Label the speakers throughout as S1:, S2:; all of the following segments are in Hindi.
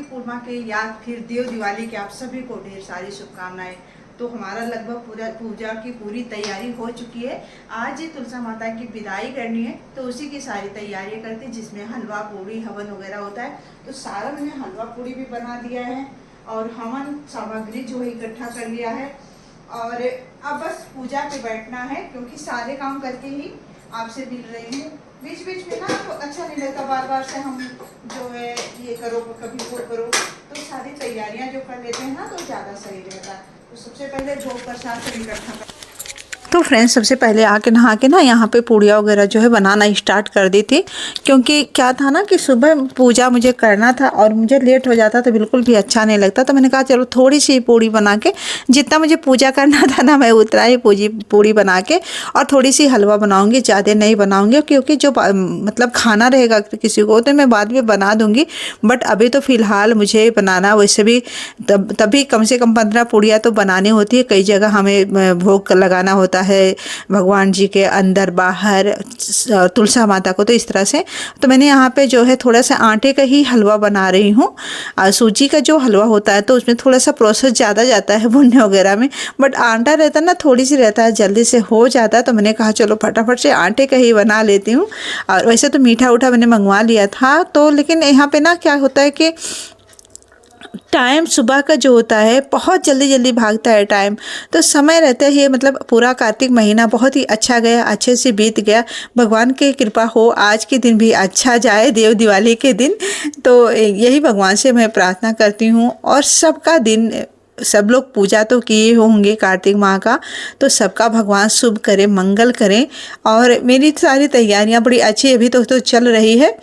S1: पूर्णिमा के या फिर देव दिवाली के आप सभी को ढेर सारी शुभकामनाएं। तो हमारा लगभग पूरा पूजा की पूरी तैयारी हो चुकी है। आज तुलसा माता की विदाई करनी है तो उसी की सारी तैयारियां करते हैं, जिसमें हलवा पूड़ी हवन वगैरह होता है। तो सारा मैंने हलवा पूड़ी भी बना दिया है और हवन सामग्री जो है इकट्ठा कर लिया है। और अब बस पूजा पे बैठना है, क्योंकि सारे काम करके ही आपसे मिल रही हूँ। बीच बीच में ना तो अच्छा नहीं लगता, बार बार से हम जो है ये करो कभी वो करो। तो सारी तैयारियां जो कर लेते हैं ना तो ज़्यादा सही रहता है। तो सबसे पहले भोग प्रसाद से इकट्ठा। तो फ्रेंड्स, सबसे पहले आके नहा के ना यहाँ पे पूड़िया वगैरह जो है बनाना स्टार्ट कर दी थी, क्योंकि क्या था ना कि सुबह पूजा मुझे करना था और मुझे लेट हो जाता तो बिल्कुल भी अच्छा नहीं लगता। तो मैंने कहा चलो थोड़ी सी पूड़ी बना के, जितना मुझे पूजा करना था ना मैं उतना ही पूड़ी बना के और थोड़ी सी हलवा बनाऊंगी, ज़्यादा नहीं बनाऊंगी, क्योंकि जो मतलब खाना रहेगा किसी को तो मैं बाद में बना दूंगी। बट अभी तो फ़िलहाल मुझे बनाना, वैसे भी तभी कम से कम 15 पूड़ियाँ तो बनानी होती है। कई जगह हमें भोग लगाना होता है भगवान जी के अंदर बाहर, तुलसा माता को। तो इस तरह से तो मैंने यहाँ पे जो है थोड़ा सा आटे का ही हलवा बना रही हूँ। सूजी का जो हलवा होता है तो उसमें थोड़ा सा प्रोसेस ज़्यादा जाता है भुनने वगैरह में, बट आटा रहता है ना थोड़ी सी रहता है, जल्दी से हो जाता है। तो मैंने कहा चलो फटाफट से आटे का ही बना लेती हूँ। और वैसे तो मीठा उठा मैंने मंगवा लिया था, तो लेकिन यहाँ पे ना क्या होता है कि टाइम सुबह का जो होता है बहुत जल्दी जल्दी भागता है टाइम। तो समय रहते ही मतलब पूरा कार्तिक महीना बहुत ही अच्छा गया, अच्छे से बीत गया। भगवान की कृपा हो आज के दिन भी अच्छा जाए, देव दिवाली के दिन। तो यही भगवान से मैं प्रार्थना करती हूँ। और सबका दिन, सब लोग पूजा तो किए होंगे कार्तिक माह का, तो सबका भगवान शुभ करे, मंगल करें। और मेरी सारी तैयारियां बड़ी अच्छी अभी तो चल रही है।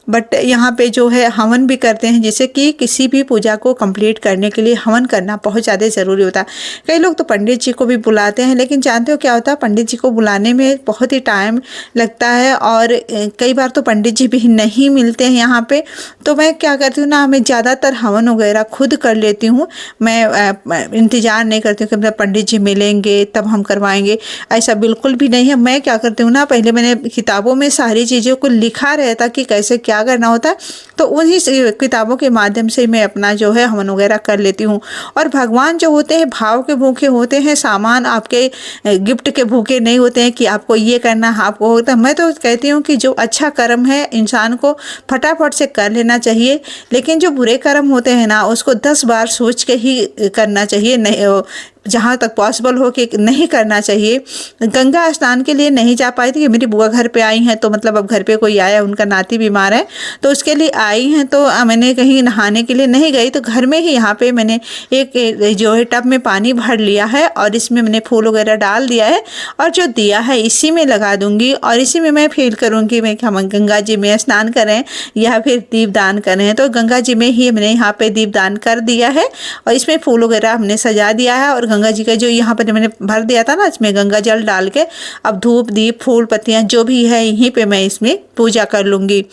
S1: बट यहाँ पे जो है हवन भी करते हैं, जैसे कि किसी भी पूजा को कंप्लीट करने के लिए हवन करना बहुत ज़्यादा ज़रूरी होता है। कई लोग तो पंडित जी को भी बुलाते हैं, लेकिन जानते हो क्या होता है, पंडित जी को बुलाने में बहुत ही टाइम लगता है और कई बार तो पंडित जी भी नहीं मिलते हैं यहाँ पे। तो मैं क्या करती हूँ ना, मैं ज़्यादातर हवन वगैरह खुद कर लेती हूँ। मैं इंतज़ार नहीं करती हूँ कि मतलब पंडित जी मिलेंगे तब हम करवाएंगे, ऐसा बिल्कुल भी नहीं है। मैं क्या करती हूँ ना, पहले मैंने किताबों में सारी चीज़ों को लिखा रहता कि कैसे क्या करना होता है, तो उन्हीं किताबों के माध्यम से मैं अपना जो है हवन वगैरह कर लेती हूँ। और भगवान जो होते हैं भाव के भूखे होते हैं, सामान आपके गिफ्ट के भूखे नहीं होते हैं कि आपको ये करना है आपको होता है। मैं तो कहती हूँ कि जो अच्छा कर्म है इंसान को फटाफट से कर लेना चाहिए, लेकिन जो बुरे कर्म होते हैं ना उसको 10 बार सोच के ही करना चाहिए, नहीं जहाँ तक पॉसिबल हो कि नहीं करना चाहिए। गंगा स्नान के लिए नहीं जा पाई थी कि मेरी बुआ घर पे आई हैं, तो मतलब अब घर पे कोई आया, उनका नाती बीमार है तो उसके लिए आई हैं। तो मैंने कहीं नहाने के लिए नहीं गई, तो घर में ही यहाँ पे मैंने एक जो है टब में पानी भर लिया है और इसमें मैंने फूल वगैरह डाल दिया है और जो दिया है इसी में लगा दूंगी और इसी में मैं फील करूँगी मैं हम गंगा जी में स्नान करें या फिर दीपदान करें। तो गंगा जी में ही मैंने यहाँ पे दीपदान कर दिया है और इसमें फूल वगैरह हमने सजा दिया है। और गंगा जी का जो यहाँ पर मैंने भर दिया था ना, इसमें गंगा जल डाल के अब धूप दीप फूल पत्तियाँ जो भी है यहीं पे मैं इसमें पूजा कर लूँगी।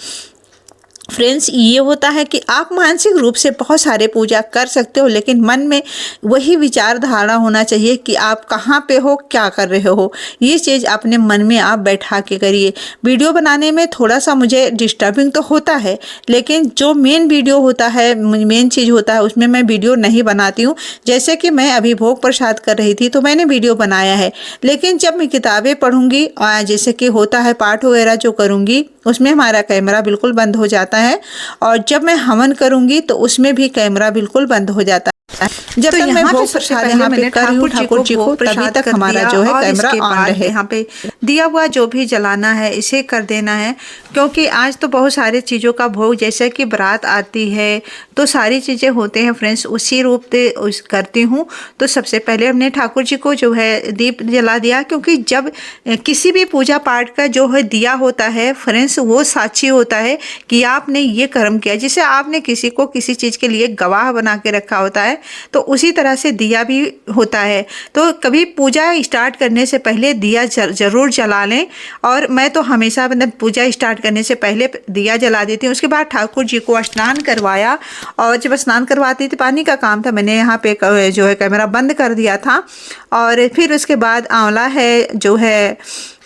S1: फ्रेंड्स, ये होता है कि आप मानसिक रूप से बहुत सारे पूजा कर सकते हो, लेकिन मन में वही विचारधारा होना चाहिए कि आप कहाँ पे हो, क्या कर रहे हो। ये चीज़ अपने मन में आप बैठा के करिए। वीडियो बनाने में थोड़ा सा मुझे डिस्टर्बिंग तो होता है, लेकिन जो मेन वीडियो होता है, मेन चीज़ होता है, उसमें मैं वीडियो नहीं बनाती हूँ। जैसे कि मैं अभी भोग प्रसाद कर रही थी तो मैंने वीडियो बनाया है, लेकिन जब मैं किताबें पढ़ूंगी जैसे कि होता है पाठ वगैरह जो करूँगी, उसमें हमारा कैमरा बिल्कुल बंद हो जाता है। और जब मैं हवन करूंगी तो उसमें भी कैमरा बिल्कुल बंद हो जाता है। जब तक मैं भोग प्रसाद यहाँ पे कर रही हूँ ठाकुर जी को, तभी तक हमारा जो है कैमरा ऑन रहे। यहाँ पे दिया हुआ जो भी जलाना है इसे कर देना है, क्योंकि आज तो बहुत सारी चीज़ों का भोग, जैसे कि बारात आती है तो सारी चीज़ें होते हैं फ्रेंड्स, उसी रूप से करती हूँ। तो सबसे पहले हमने ठाकुर जी को जो है दीप जला दिया, क्योंकि जब किसी भी पूजा पाठ का जो है दिया होता है फ्रेंड्स, वो साक्षी होता है कि आपने ये कर्म किया। जैसे आपने किसी को किसी चीज़ के लिए गवाह बना के रखा होता है, तो उसी तरह से दिया भी होता है। तो कभी पूजा स्टार्ट करने से पहले दिया ज़रूर जला लें। और मैं तो हमेशा मतलब पूजा स्टार्ट करने से पहले दिया जला देती हूँ। उसके बाद ठाकुर जी को स्नान करवाया, और जब स्नान करवाती थी पानी का काम था, मैंने यहाँ पे जो है कैमरा बंद कर दिया था। और फिर उसके बाद आंवला है जो है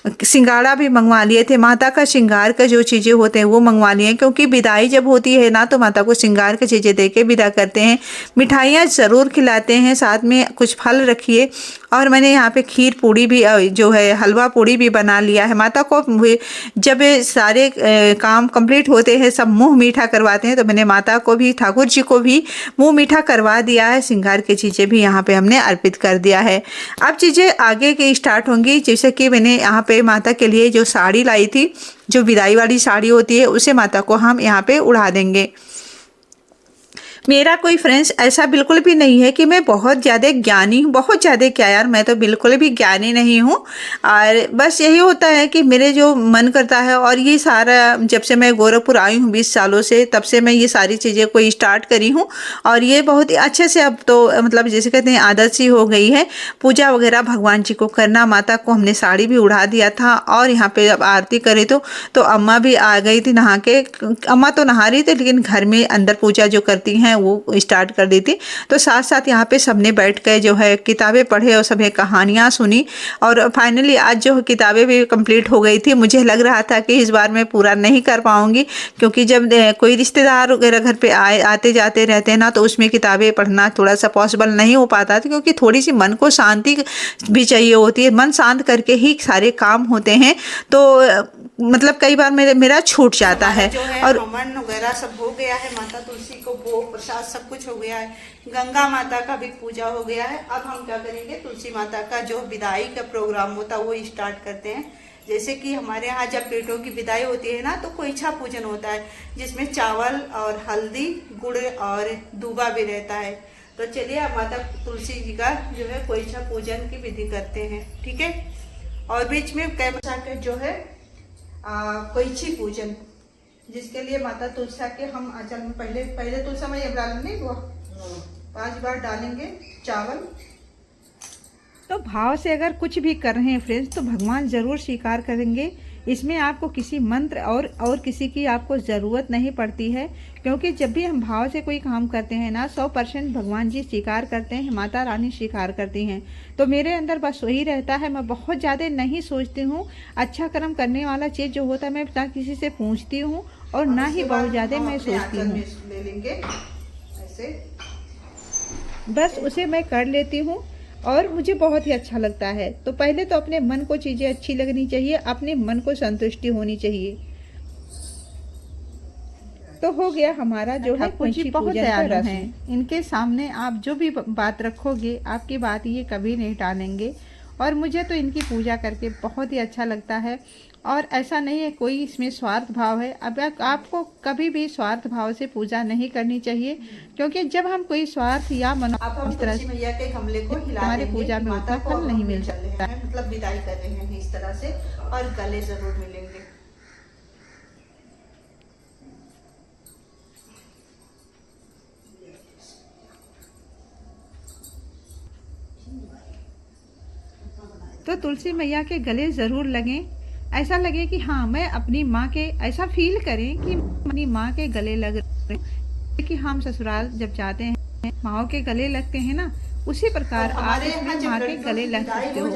S1: सिंगाड़ा भी मंगवा लिए थे। माता का श्रृंगार का जो चीज़ें होते हैं वो मंगवा लिए, क्योंकि विदाई जब होती है ना तो माता को श्रृंगार की चीज़ें दे के विदा करते हैं। मिठाइयाँ ज़रूर खिलाते हैं, साथ में कुछ फल रखिए। और मैंने यहाँ पे खीर पूड़ी भी जो है हलवा पूड़ी भी बना लिया है। माता को जब सारे काम कंप्लीट होते हैं, सब मुंह मीठा करवाते हैं, तो मैंने माता को भी, ठाकुर जी को भी मुंह मीठा करवा दिया है। श्रृंगार की चीज़ें भी यहाँ पे हमने अर्पित कर दिया है। अब चीज़ें आगे की स्टार्ट होंगी। जैसे कि मैंने यहाँ पे माता के लिए जो साड़ी लाई थी, जो विदाई वाली साड़ी होती है, उसे माता को हम यहाँ पे उड़ा देंगे। मेरा कोई फ्रेंड्स ऐसा बिल्कुल भी नहीं है कि मैं बहुत ज़्यादा ज्ञानी हूँ। बहुत ज़्यादा क्या यार, मैं तो बिल्कुल भी ज्ञानी नहीं हूँ। और बस यही होता है कि मेरे जो मन करता है, और ये सारा जब से मैं गोरखपुर आई हूँ 20 सालों से, तब से मैं ये सारी चीज़ें को स्टार्ट करी हूँ। और ये बहुत ही अच्छे से अब तो मतलब जैसे कहते हैं आदत सी हो गई है। पूजा वगैरह भगवान जी को करना, माता को हमने साड़ी भी उड़ा दिया था। और यहाँ पे जब आरती करे तो अम्मा भी आ गई थी नहा के। अम्मा तो नहा रही थी, लेकिन घर में अंदर पूजा जो करती हैं वो स्टार्ट कर दी थी। तो साथ साथ यहाँ पे सबने बैठ कर जो है किताबें पढ़े और सभी कहानियाँ सुनी। और फाइनली आज जो किताबें भी कंप्लीट हो गई थी। मुझे लग रहा था कि इस बार मैं पूरा नहीं कर पाऊंगी, क्योंकि जब कोई रिश्तेदार वगैरह घर पे आते जाते रहते हैं ना, तो उसमें किताबें पढ़ना थोड़ा सा पॉसिबल नहीं हो पाता था, क्योंकि थोड़ी सी मन को शांति भी चाहिए होती है। मन शांत करके ही सारे काम होते हैं। तो मतलब कई बार मेरा छूट जाता है। और हवन वगैरह सब हो गया है। माता तुलसी को भोग प्रसाद सब कुछ हो गया है। गंगा माता का भी पूजा हो गया है। अब हम क्या करेंगे, तुलसी माता का जो विदाई का प्रोग्राम होता है वो स्टार्ट करते हैं। जैसे कि हमारे यहाँ जब बेटों की विदाई होती है ना, तो कोईछा पूजन होता है, जिसमें चावल और हल्दी, गुड़ और दूबा भी रहता है। तो चलिए अब माता तुलसी जी का जो है कोईछा पूजन की विधि करते हैं, ठीक है। और बीच में कैसा के जो है कोईछी पूजन, जिसके लिए माता तुलसा के हम आंचल में पहले तुलसा में ये डालेंगे, वो 5 बार डालेंगे चावल। तो भाव से अगर कुछ भी कर रहे हैं फ्रेंड्स, तो भगवान जरूर स्वीकार करेंगे। इसमें आपको किसी मंत्र और किसी की आपको ज़रूरत नहीं पड़ती है, क्योंकि जब भी हम भाव से कोई काम करते हैं ना, 100% भगवान जी स्वीकार करते हैं, माता रानी स्वीकार करती हैं। तो मेरे अंदर बस वही रहता है। मैं बहुत ज़्यादा नहीं सोचती हूँ। अच्छा कर्म करने वाला चीज़ जो होता है, मैं ना किसी से पूछती हूँ और ना ही बहुत ज़्यादा मैं सोचती हूँ। ले लेंगे ऐसे, बस उसे मैं कर लेती हूँ और मुझे बहुत ही अच्छा लगता है। तो पहले तो अपने मन को चीज़ें अच्छी लगनी चाहिए, अपने मन को संतुष्टि होनी चाहिए। तो हो गया हमारा जो है कोईछी पूजन का रस्म। इनके सामने आप जो भी बात रखोगे, आपकी बात ये कभी नहीं टालेंगे। और मुझे तो इनकी पूजा करके बहुत ही अच्छा लगता है। और ऐसा नहीं है कोई इसमें स्वार्थ भाव है। अब आपको कभी भी स्वार्थ भाव से पूजा नहीं करनी चाहिए, क्योंकि जब हम कोई स्वार्थ या इस तरह से मैया के गमले को हिला हमारे पूजा में उतना फल नहीं मिल सकता है। मतलब विदाई कर रहे हैं इस तरह से, और गले जरूर मिलेंगे। तो तुलसी मैया के गले ज़रूर लगें। ऐसा लगे कि हाँ, मैं अपनी माँ के, ऐसा फील करें कि अपनी माँ के गले लग रहे हैं। कि हम ससुराल जब जाते हैं, माँ के गले लगते हैं ना, उसी प्रकार आप इसमें माँ के गले लग सकते हो।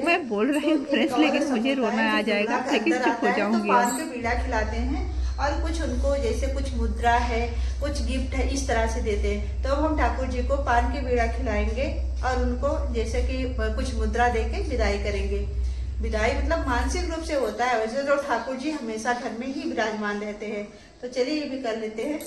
S1: मैं बोल रही हूँ फ्रेंड्स, लेकिन मुझे रोना आ जाएगा, लेकिन चुप हो जाऊंगी। पान के बीड़ा खिलाते हैं और कुछ उनको जैसे कुछ मुद्रा है, कुछ गिफ्ट है, इस तरह से देते हैं। तो हम ठाकुर जी को पान के बीड़ा खिलाएंगे और उनको जैसे कि कुछ मुद्रा देके विदाई करेंगे। विदाई मतलब मानसिक रूप से होता है, वैसे तो ठाकुर जी हमेशा घर में ही विराजमान रहते हैं। तो चलिए ये भी कर लेते हैं।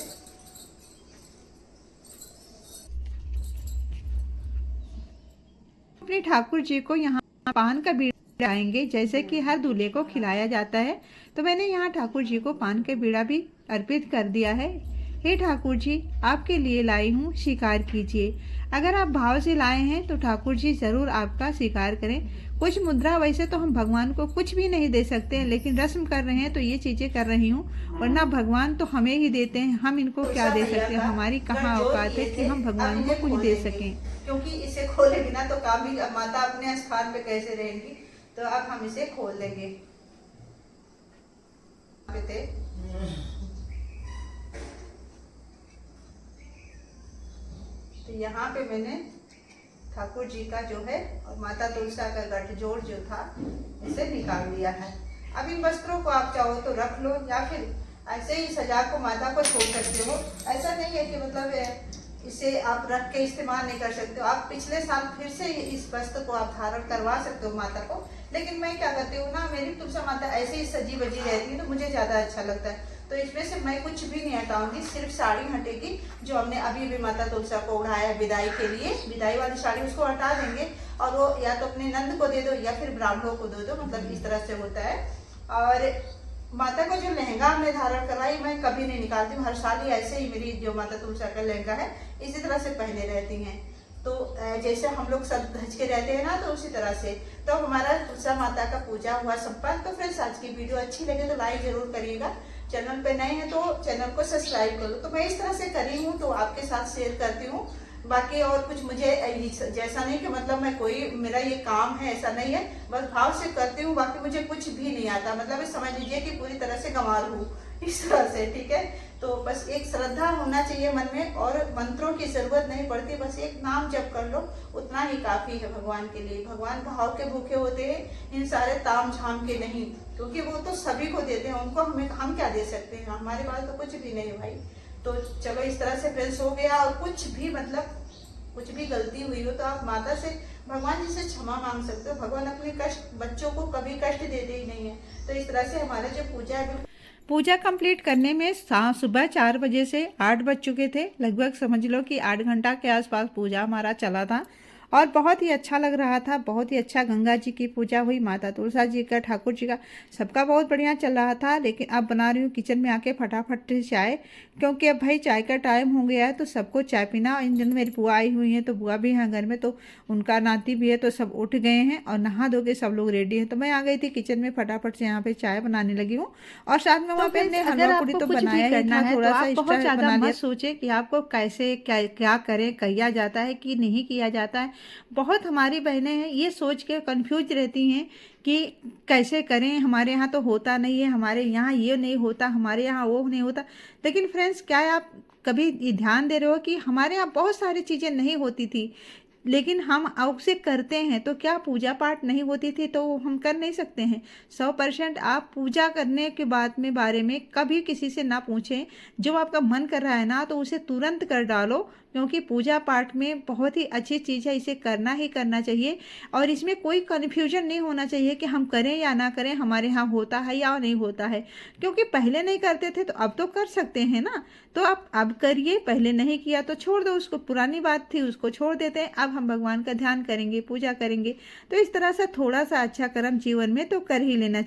S1: अपने ठाकुर जी को यहाँ पान का बीड़ा आएंगे, जैसे कि हर दूल्हे को खिलाया जाता है। तो मैंने यहाँ ठाकुर जी को पान का बीड़ा भी अर्पित कर दिया है। हे ठाकुर जी, आपके लिए लाई हूँ, स्वीकार कीजिए। अगर आप भाव से लाए हैं तो ठाकुर जी जरूर आपका स्वीकार करें। कुछ मुद्रा, वैसे तो हम भगवान को कुछ भी नहीं दे सकते हैं, लेकिन रस्म कर रहे हैं तो ये चीजें कर रही हूँ, वरना भगवान तो हमें ही देते हैं। हम इनको क्या दे सकते हैं, हमारी कहाँ औकात है कि हम भगवान को कुछ दे सकें। क्योंकि इसे खोलेंगे ना तो काफी माता अपने स्थान पे कैसे रहेंगी। तो अब हम इसे खोल देंगे। तो यहाँ पे मैंने ठाकुर जी का जो है और माता तुलसा का गठजोड़ जो था इसे निकाल लिया है। अब इन वस्त्रों को आप चाहो तो रख लो या फिर ऐसे ही सजा को माता को छोड़ सकते हो। ऐसा नहीं है कि मतलब इसे आप रख के इस्तेमाल नहीं कर सकते हो। आप पिछले साल फिर से इस वस्त्र को आप धारण करवा सकते हो माता को। लेकिन मैं क्या करती हूँ ना, मेरी तुलसा माता ऐसे ही सजी बजी रहती है तो मुझे ज़्यादा अच्छा लगता है। तो इसमें से मैं कुछ भी नहीं हटाऊंगी, सिर्फ साड़ी हटेगी जो हमने अभी भी माता तुलसा को उड़ाया है विदाई के लिए। विदाई वाली साड़ी उसको हटा देंगे और वो या तो अपने नंद को दे दो या फिर ब्राह्मणों को दे दो, मतलब इस तरह से होता है। और माता को जो लहंगा हमने धारण करवाई मैं कभी नहीं निकालती हूँ, हर साल ही ऐसे ही मेरी जो माता तुलसा का लहंगा है इसी तरह से पहने रहती हैं। तो जैसे हम लोग सब धज के रहते हैं ना, तो उसी तरह से। तो हमारा तुलसा माता का पूजा हुआ संपन्न। तो फ्रेंड्स, आज की वीडियो अच्छी लगे तो लाइक जरूर करिएगा। चैनल पे नए हैं तो चैनल को सब्सक्राइब कर लो। तो मैं इस तरह से करी हूँ तो आपके साथ शेयर करती हूँ। बाकी और कुछ मुझे जैसा नहीं कि मतलब मैं कोई मेरा ये काम है, ऐसा नहीं है, बस भाव से करती हूँ। बाकी मुझे कुछ भी नहीं आता, मतलब समझ लीजिए कि पूरी तरह से गंवार हूँ इस तरह से, ठीक है। तो बस एक श्रद्धा होना चाहिए मन में और मंत्रों की जरूरत नहीं पड़ती, बस एक नाम जप कर लो, उतना ही काफी है भगवान के लिए। भगवान भाव के भूखे होते हैं, इन सारे ताम झाम के नहीं, क्योंकि वो तो सभी को देते हैं। उनको हम क्या दे सकते हैं, हमारे पास तो कुछ भी नहीं है भाई। तो चलो इस तरह से फ्रेंड्स हो गया। और कुछ भी मतलब कुछ भी गलती हुई हो तो आप माता से, भगवान जी से क्षमा मांग सकते हो। भगवान अपने कष्ट, बच्चों को कभी कष्ट देते ही नहीं है। तो इस तरह से हमारा जो पूजा है,
S2: पूजा कंप्लीट करने में सुबह 4 बजे से 8 बज चुके थे। लगभग समझ लो कि 8 घंटा के आसपास पूजा हमारा चला था और बहुत ही अच्छा लग रहा था। बहुत ही अच्छा गंगा जी की पूजा हुई, माता तुलसा जी का, ठाकुर जी का, सबका बहुत बढ़िया चल रहा था। लेकिन अब बना रही हूँ किचन में आके फटाफट से चाय, क्योंकि अब भाई चाय का टाइम हो गया है तो सबको चाय पीना। इन दिनों मेरी बुआ आई हुई हैं तो बुआ भी हैं घर में, तो उनका नाती भी है, तो सब उठ गए हैं और नहा धो के सब लोग रेडी हैं। तो मैं आ गई थी किचन में, फटाफट से यहाँ पे चाय बनाने लगी हूँ। और साथ में वहाँ पे हमने हलवा पूरी तो बनाया ही था, थोड़ा सा एक्स्ट्रा बना लिया। सोचे कि आपको कैसे क्या क्या करें, किया जाता है कि नहीं किया जाता है। बहुत हमारी बहनें हैं ये सोच के कंफ्यूज रहती हैं कि कैसे करें, हमारे यहाँ तो होता नहीं है, हमारे यहाँ ये नहीं होता, हमारे यहाँ वो नहीं होता। लेकिन फ्रेंड्स, क्या आप कभी ये ध्यान दे रहे हो कि हमारे यहाँ बहुत सारी चीज़ें नहीं होती थी, लेकिन हम अब से करते हैं। तो क्या पूजा पाठ नहीं होती थी तो हम कर नहीं सकते हैं? 100% आप पूजा करने के बाद में बारे में कभी किसी से ना पूछें। जो आपका मन कर रहा है ना, तो उसे तुरंत कर डालो, क्योंकि पूजा पाठ में बहुत ही अच्छी चीज़ है, इसे करना ही करना चाहिए। और इसमें कोई कन्फ्यूजन नहीं होना चाहिए कि हम करें या ना करें, हमारे यहाँ होता है या नहीं होता है। क्योंकि पहले नहीं करते थे तो अब तो कर सकते हैं ना। तो आप अब करिए, पहले नहीं किया तो छोड़ दो उसको, पुरानी बात थी उसको छोड़ देते हैं। अब हम भगवान का ध्यान करेंगे, पूजा करेंगे। तो इस तरह से थोड़ा सा अच्छा कर्म जीवन में तो कर ही लेना